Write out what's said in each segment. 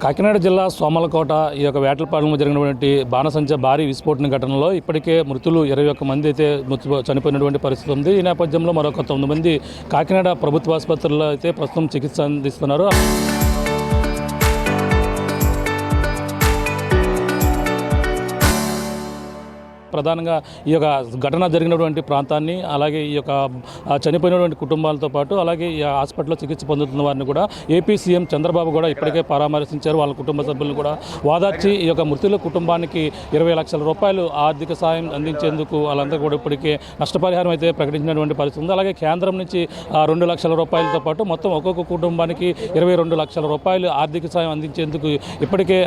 కాకినాడ జిల్లా సోమలకోట ఈ యొక్క వేటలపాలెంలో జరిగినటువంటి బాణసంచ భారీ విస్ఫోటన ఘటనలో ఇప్పటికే మృతులు 21 మంది అయితే చనిపోయినటువంటి పరిస్థితి ఉంది. ఈ నేపథ్యంలో మరొక 9 మంది కాకినాడ ప్రభుత్వ ఆసుపత్రుల్లో అయితే ప్రస్తుతం చికిత్స అందిస్తున్నారు. ప్రధానంగా ఈ యొక్క ఘటన జరిగినటువంటి ప్రాంతాన్ని, అలాగే ఈ యొక్క చనిపోయినటువంటి కుటుంబాలతో పాటు అలాగే ఈ హాస్పిటల్లో చికిత్స పొందుతున్న వారిని కూడా ఏపీ సీఎం చంద్రబాబు కూడా ఇప్పటికే పరామర్శించారు. వాళ్ళ కుటుంబ సభ్యులను కూడా వాదార్చి ఈ యొక్క మృతుల కుటుంబానికి 20 లక్షల రూపాయలు ఆర్థిక సాయం అందించేందుకు వాళ్ళందరూ కూడా ఇప్పటికే నష్టపరిహారం అయితే ప్రకటించినటువంటి పరిస్థితి ఉంది. అలాగే కేంద్రం నుంచి 2 లక్షల రూపాయలతో పాటు మొత్తం ఒక్కొక్క కుటుంబానికి 22 లక్షల రూపాయలు ఆర్థిక సాయం అందించేందుకు ఇప్పటికే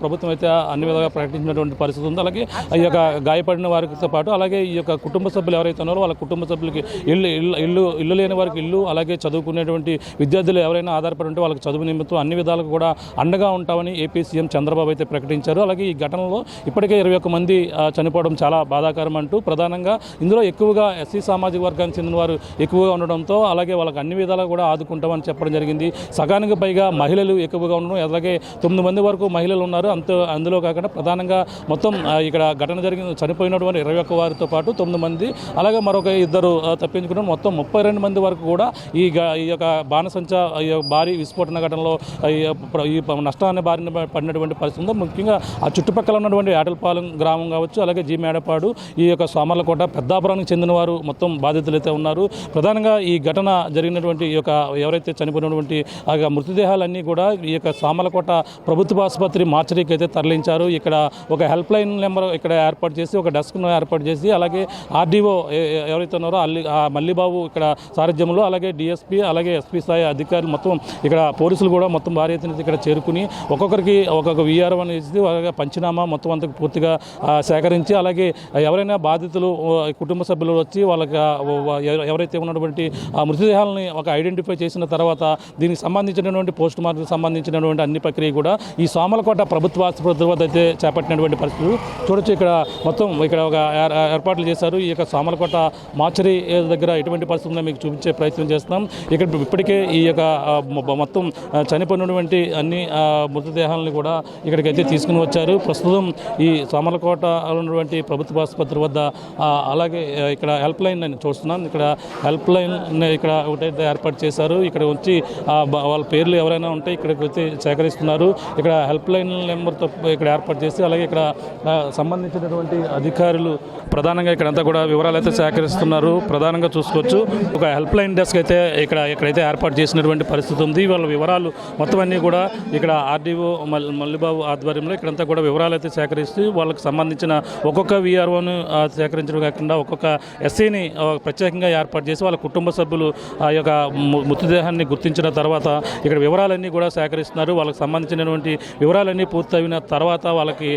ప్రభుత్వం అయితే అన్ని విధాలుగా ప్రకటించినటువంటి పరిస్థితి ఉంది. అలాగే ఈ యొక్క గాయపడిన వారితో పాటు అలాగే ఈ యొక్క కుటుంబ సభ్యులు ఎవరైతే ఉన్నారో వాళ్ళ కుటుంబ సభ్యులకి ఇల్లు లేని వారికి ఇల్లు, అలాగే చదువుకునేటువంటి విద్యార్థులు ఎవరైనా ఆధారపడి ఉంటే వాళ్ళకి చదువు నిమిత్తం అన్ని విధాలుగా కూడా అండగా ఉంటామని ఏపీ సీఎం చంద్రబాబు అయితే ప్రకటించారు. అలాగే ఈ ఘటనలో ఇప్పటికే 21 మంది చనిపోవడం చాలా బాధాకరం అంటూ ప్రధానంగా ఇందులో ఎక్కువగా ఎస్సీ సామాజిక వర్గానికి చెందిన వారు ఎక్కువగా ఉండడంతో అలాగే వాళ్ళకి అన్ని విధాలుగా కూడా ఆదుకుంటామని చెప్పడం జరిగింది. సగానికి పైగా మహిళలు ఎక్కువగా ఉండడం, అలాగే 9 మంది వరకు మహిళలు ఉన్నారు. అందులో కాకుండా ప్రధానంగా మొత్తం ఇక్కడ ఘటన జరిగిన చనిపోయినటువంటి 21 వారితో పాటు 9 మంది, అలాగే మరొక 2 తప్పించుకున్న మొత్తం 32 మంది వరకు కూడా ఈ యొక్క బాణసంచ భారీ విస్ఫోటన ఘటనలో ఈ నష్టాన్ని బారిన పడినటువంటి పరిస్థితి ఉంది. ముఖ్యంగా ఆ చుట్టుపక్కల ఉన్నటువంటి వేటలపాలెం గ్రామం కావచ్చు, అలాగే జీ మేడపాడు, ఈ యొక్క సోమర్లకోట, పెద్దాపురానికి చెందిన వారు మొత్తం బాధితులు అయితే ఉన్నారు. ప్రధానంగా ఈ ఘటన జరిగినటువంటి ఈ యొక్క ఎవరైతే చనిపోయినటువంటి ఆ మృతదేహాలన్నీ కూడా ఈ యొక్క సోమర్లకోట ప్రభుత్వ ఆసుపత్రి మార్చరీకి అయితే తరలించారు. ఇక్కడ ఒక హెల్ప్ లైన్ నెంబర్ ఇక్కడ ఏర్పాటు చేసి ఒక డెస్క్ను ఏర్పాటు చేసి అలాగే ఆర్డీఓ ఎవరైతే ఉన్నారో మల్లిబాబు ఇక్కడ సారథ్యంలో అలాగే డిఎస్పీ అలాగే ఎస్పీ స్థాయి అధికారులు మొత్తం ఇక్కడ పోలీసులు కూడా మొత్తం భారీ ఎత్తున ఇక్కడ చేరుకుని ఒక్కొక్కరికి ఒక్కొక్క వీఆర్ఓ అనేది అలాగే పంచనామా మొత్తం అంతా పూర్తిగా సేకరించి అలాగే ఎవరైనా బాధితులు కుటుంబ సభ్యులు వచ్చి వాళ్ళకి ఎవరైతే ఉన్నటువంటి మృతదేహాలని ఒక ఐడెంటిఫై చేసిన తర్వాత దీనికి సంబంధించినటువంటి పోస్ట్ మార్టం సంబంధించినటువంటి అన్ని ప్రక్రియ కూడా ఈ సోమలకోట ప్రభుత్వ ఆసుపత్రి వద్ద అయితే చేపట్టినటువంటి పరిస్థితులు చూడొచ్చు. ఇక్కడ మొత్తం ఇక్కడ ఒక ఏర్పాట్లు చేశారు. ఈ యొక్క సోమలకోట మార్చరీ దగ్గర ఎటువంటి పరిస్థితి ఉందో మీకు చూపించే ప్రయత్నం చేస్తున్నాం. ఇక్కడ ఇప్పటికే ఈ యొక్క మొత్తం చనిపోయినటువంటి అన్ని మృతదేహాలను కూడా ఇక్కడికైతే తీసుకుని వచ్చారు. ప్రస్తుతం ఈ సోమలకోట ఉన్నటువంటి ప్రభుత్వ ఆసుపత్రి వద్ద అలాగే ఇక్కడ హెల్ప్ లైన్ నేను చూస్తున్నాను. ఇక్కడ హెల్ప్ లైన్ ఇక్కడ ఒకటైతే ఏర్పాటు చేశారు. ఇక్కడ వచ్చి వాళ్ళ పేర్లు ఎవరైనా ఉంటే ఇక్కడికి వచ్చి సేకరిస్తున్నారు. ఇక్కడ హెల్ప్ లైన్ నెంబర్తో ఇక్కడ ఏర్పాటు చేసి అలాగే ఇక్కడ సంబంధించినటువంటి అధికారులు ప్రధానంగా ఇక్కడంతా కూడా వివరాలు అయితే సేకరిస్తున్నారు. ప్రధానంగా చూసుకోవచ్చు ఒక హెల్ప్ లైన్ డెస్క్ అయితే ఇక్కడైతే ఏర్పాటు చేసినటువంటి పరిస్థితి ఉంది. వాళ్ళ వివరాలు మొత్తం అన్నీ కూడా ఇక్కడ ఆర్డీఓ మల్లిబాబు ఆధ్వర్యంలో ఇక్కడంతా కూడా వివరాలు అయితే సేకరిస్తూ వాళ్ళకి సంబంధించిన ఒక్కొక్క వీఆర్ఓను సేకరించడం కాకుండా ఒక్కొక్క ఎస్ఐని ప్రత్యేకంగా ఏర్పాటు చేసి వాళ్ళ కుటుంబ సభ్యులు ఆ యొక్క మృతదేహాన్ని గుర్తించిన తర్వాత ఇక్కడ వివరాలన్నీ కూడా సేకరిస్తున్నారు. వాళ్ళకి సంబంధించినటువంటి వివరాలన్నీ పూర్తయిన తర్వాత వాళ్ళకి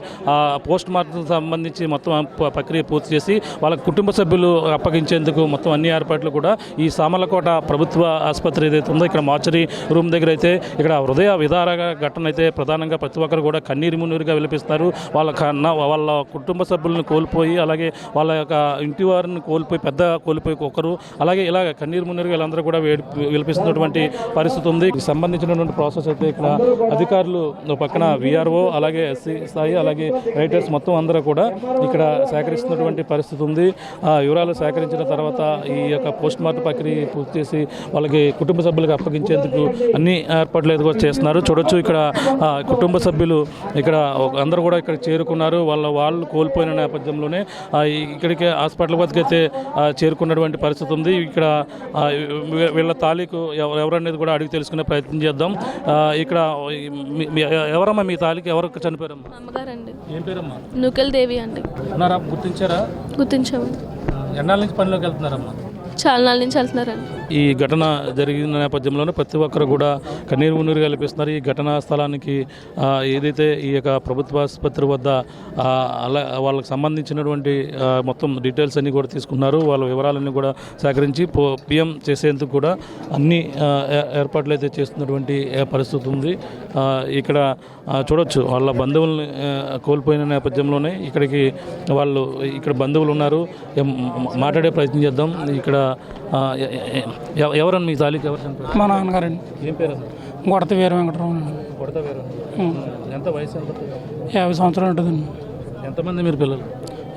పోస్ట్ మార్టం సంబంధించి మొత్తం ప్రక్రియ పూర్తి చేసి వాళ్ళ కుటుంబ సభ్యులు అప్పగించేందుకు మొత్తం అన్ని ఏర్పాట్లు కూడా ఈ సోమలకోట ప్రభుత్వ ఆసుపత్రి ఏదైతే ఉందో ఇక్కడ మార్చరీ రూమ్ దగ్గర అయితే ఇక్కడ హృదయ విదారక ఘటన అయితే ప్రధానంగా ప్రతి ఒక్కరు కూడా కన్నీరు మున్నీరుగా విలపిస్తారు. వాళ్ళ కుటుంబ సభ్యులను కోల్పోయి అలాగే వాళ్ళ యొక్క ఇంటి వారిని కోల్పోయి ఒకరు అలాగే ఇలా కన్నీరు మున్నీరుగా వీళ్ళందరూ కూడా విలపిస్తున్నటువంటి పరిస్థితి ఉంది. సంబంధించినటువంటి ప్రాసెస్ అయితే ఇక్కడ అధికారులు పక్కన వీఆర్ఓ అలాగే ఎస్సీ స్థాయి అలాగే రైటర్స్ మొత్తం అందరూ కూడా ఇక్కడ సేకరిస్తున్నటువంటి పరిస్థితి ఉంది. వివరాలు సేకరించిన తర్వాత ఈ యొక్క పోస్ట్ మార్టం ప్రక్రియ పూర్తి చేసి వాళ్ళకి కుటుంబ సభ్యులకు అప్పగించేందుకు అన్ని ఏర్పాట్లు కూడా చేస్తున్నారు. చూడొచ్చు ఇక్కడ కుటుంబ సభ్యులు ఇక్కడ అందరూ కూడా ఇక్కడ చేరుకున్నారు. వాళ్ళు కోల్పోయిన నేపథ్యంలోనే ఇక్కడికి హాస్పిటల్ వద్దకు అయితే చేరుకున్నటువంటి పరిస్థితి ఉంది. ఇక్కడ వీళ్ళ తాలూకు ఎవరనేది కూడా అడిగి తెలుసుకునే ప్రయత్నం చేద్దాం. ఇక్కడ ఎవరమ్మా మీ తాలూకు ఎవరికి చనిపోయారమ్మా? అమ్మగారండి. ఏం పేరమ్మా? నూకల్ దేవి అండి. గుర్తించారా? గుర్తించాము. ఎన్నాళ్ళ నుంచి పనిలోకి వెళ్తున్నారమ్మా? చాలా నాళ్ళ నుంచి వెళ్తున్నారండి. ఈ ఘటన జరిగిన నేపథ్యంలోనే ప్రతి ఒక్కరు కూడా కన్నీరు మున్నీరు కల్పిస్తున్నారు. ఈ ఘటనా స్థలానికి ఏదైతే ఈ యొక్క ప్రభుత్వ ఆసుపత్రి వద్ద వాళ్ళకి సంబంధించినటువంటి మొత్తం డీటెయిల్స్ అన్నీ కూడా తీసుకున్నారు. వాళ్ళ వివరాలన్నీ కూడా సేకరించి పిఎం చేసేందుకు కూడా అన్ని ఏర్పాట్లు అయితే చేస్తున్నటువంటి పరిస్థితి ఉంది. ఇక్కడ చూడొచ్చు వాళ్ళ బంధువుల్ని కోల్పోయిన నేపథ్యంలోనే ఇక్కడ బంధువులు ఉన్నారు. మాట్లాడే ప్రయత్నం చేద్దాం. ఇక్కడ ఎవరన్నా మీ తాలూకు ఎవరు? మా నాన్నగారండి. ఏం పేరు? కొడత వీర వెంకటరావు కొడతా వేరు ఎంత వయసు ఎంత 50 సంవత్సరాలు ఉంటుందండి. ఎంతమంది మీరు పిల్లలు?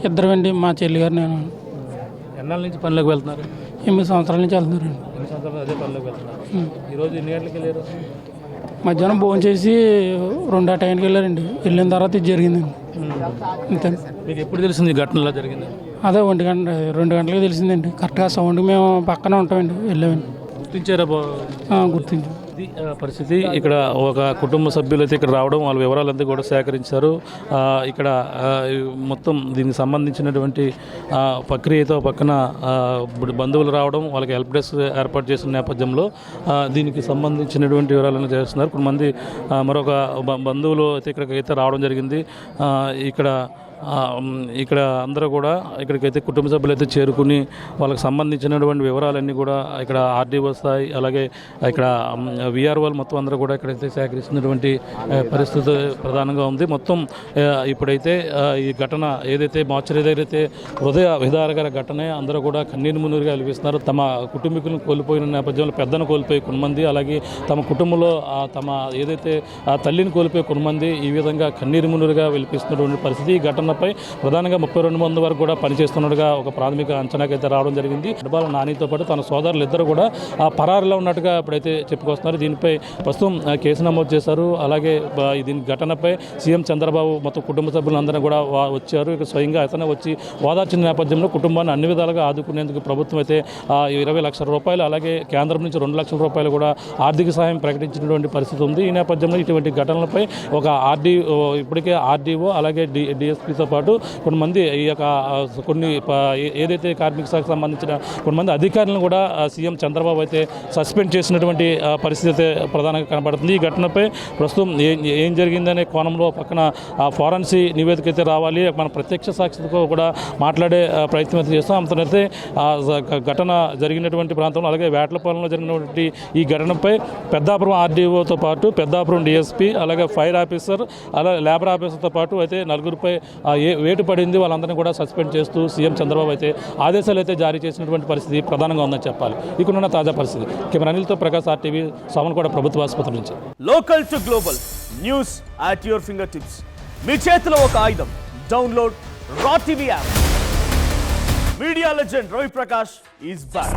ఇద్దరండి, మా చెల్లి గారు నేను. ఎన్నాళ్ళ నుంచి పనిలోకి వెళ్తున్నారు? 8 సంవత్సరాల నుంచి వెళ్తున్నారండి. 8 సంవత్సరాలు అదే పనిలోకి వెళ్తున్నారు. ఈరోజు ఎన్ని గంటలకు వెళ్ళారు? మధ్యాహ్నం భోజనం చేసి 2 ఆ టైంకి వెళ్ళారండి. వెళ్ళిన తర్వాత ఇది జరిగిందండి. అంతే. మీకు ఎప్పుడు తెలిసింది ఈ ఘటన ఇలా జరిగింది? అదే 2 గంటలకు తెలిసిందండి. కరెక్ట్గా సౌండ్ మేము పక్కన ఉంటామండి. వెళ్ళామండి. గుర్తించారా? గుర్తించాం. ఇది పరిస్థితి. ఇక్కడ ఒక కుటుంబ సభ్యులు అయితే ఇక్కడ రావడం, వాళ్ళ వివరాలంతా కూడా సేకరించారు. ఇక్కడ మొత్తం దీనికి సంబంధించినటువంటి ప్రక్రియతో పక్కన బంధువులు రావడం, వాళ్ళకి హెల్ప్ డెస్క్ ఏర్పాటు చేసిన నేపథ్యంలో దీనికి సంబంధించినటువంటి వివరాలను చేస్తున్నారు. కొంతమంది మరొక బంధువులు అయితే ఇక్కడికైతే రావడం జరిగింది. ఇక్కడ అందరూ కూడా ఇక్కడికైతే కుటుంబ సభ్యులు అయితే చేరుకుని వాళ్ళకి సంబంధించినటువంటి వివరాలన్నీ కూడా ఇక్కడ ఆర్డీఓ స్థాయి, అలాగే ఇక్కడ విఆర్ఓలు మొత్తం అందరూ కూడా ఇక్కడైతే సేకరిస్తున్నటువంటి పరిస్థితి ప్రధానంగా ఉంది. మొత్తం ఇప్పుడైతే ఈ ఘటన ఏదైతే మార్చరీ దగ్గర అయితే హృదయ విదారకర ఘటనే, అందరూ కూడా కన్నీరు మున్నీరుగా వెలిపిస్తున్నారు. తమ కుటుంబీకులను కోల్పోయిన నేపథ్యంలో పెద్దను కోల్పోయి కొంతమంది, అలాగే తమ కుటుంబంలో తమ ఏదైతే తల్లిని కోల్పోయి కొంతమంది ఈ విధంగా కన్నీరు మున్నీరుగా వెలిపిస్తున్నటువంటి పరిస్థితి. ఈ ఘటనపై ప్రధానంగా 32 మంది వరకు కూడా పనిచేస్తున్నట్టుగా ఒక ప్రాథమిక అంచనాకైతే రావడం జరిగింది. డబ్బాల నానితో పాటు తన సోదరులు ఇద్దరు కూడా పరారులో ఉన్నట్టుగా ఇప్పుడైతే చెప్పుకొస్తున్నారు. దీనిపై ప్రస్తుతం కేసు నమోదు చేశారు. అలాగే దీని ఘటనపై సీఎం చంద్రబాబు మొత్తం కుటుంబ సభ్యులందరూ కూడా వచ్చారు. ఇక స్వయంగా అతనే వచ్చి ఓదార్చిన నేపథ్యంలో కుటుంబాన్ని అన్ని విధాలుగా ఆదుకునేందుకు ప్రభుత్వం అయితే 20 లక్షల రూపాయలు, అలాగే కేంద్రం నుంచి 2 లక్షల రూపాయలు కూడా ఆర్థిక సాయం ప్రకటించినటువంటి పరిస్థితి ఉంది. ఈ నేపథ్యంలో ఇటువంటి ఘటనలపై ఒక ఇప్పటికే ఆర్డీఓ అలాగే డిఎస్పీతో పాటు కొంతమంది ఈ యొక్క ఏదైతే కార్మిక శాఖకు సంబంధించిన కొంతమంది అధికారులను కూడా సీఎం చంద్రబాబు అయితే సస్పెండ్ చేసినటువంటి పరిస్థితి అయితే ప్రధానంగా కనబడుతుంది. ఈ ఘటనపై ప్రస్తుతం ఏం జరిగిందనే కోణంలో పక్కన ఫారెన్సీ నివేదిక అయితే రావాలి, మన ప్రత్యక్ష సాక్షితో కూడా మాట్లాడే ప్రయత్నం అయితే చేస్తాం. అంతనైతే ఘటన జరిగినటువంటి ప్రాంతంలో, అలాగే వేటలపాలెంలో జరిగినటువంటి ఈ ఘటనపై పెద్దాపురం ఆర్డీఓతో పాటు పెద్దాపురం డిఎస్పీ, అలాగే ఫైర్ ఆఫీసర్, అలాగే లేబర్ ఆఫీసర్తో పాటు అయితే 4గురిపై వేటు పడింది. వాళ్ళందరినీ కూడా సస్పెండ్ చేస్తూ సీఎం చంద్రబాబు అయితే ఆదేశాలు అయితే జారీ చేసినటువంటి పరిస్థితి ప్రధానంగా ఉందని చెప్పాలి. ఇక్కడున్న తాజా పరిస్థితి. కెమెరా అనిల్తో ప్రకాశ్, ఆర్టీవీ, సామన్కోట ప్రభుత్వ ఆసుపత్రి నుంచి. Local to global news at your fingertips. మీ చేతిలో ఒక ఆయుధం. డౌన్లోడ్ రా TV app. Media legend Ravi Prakash is back.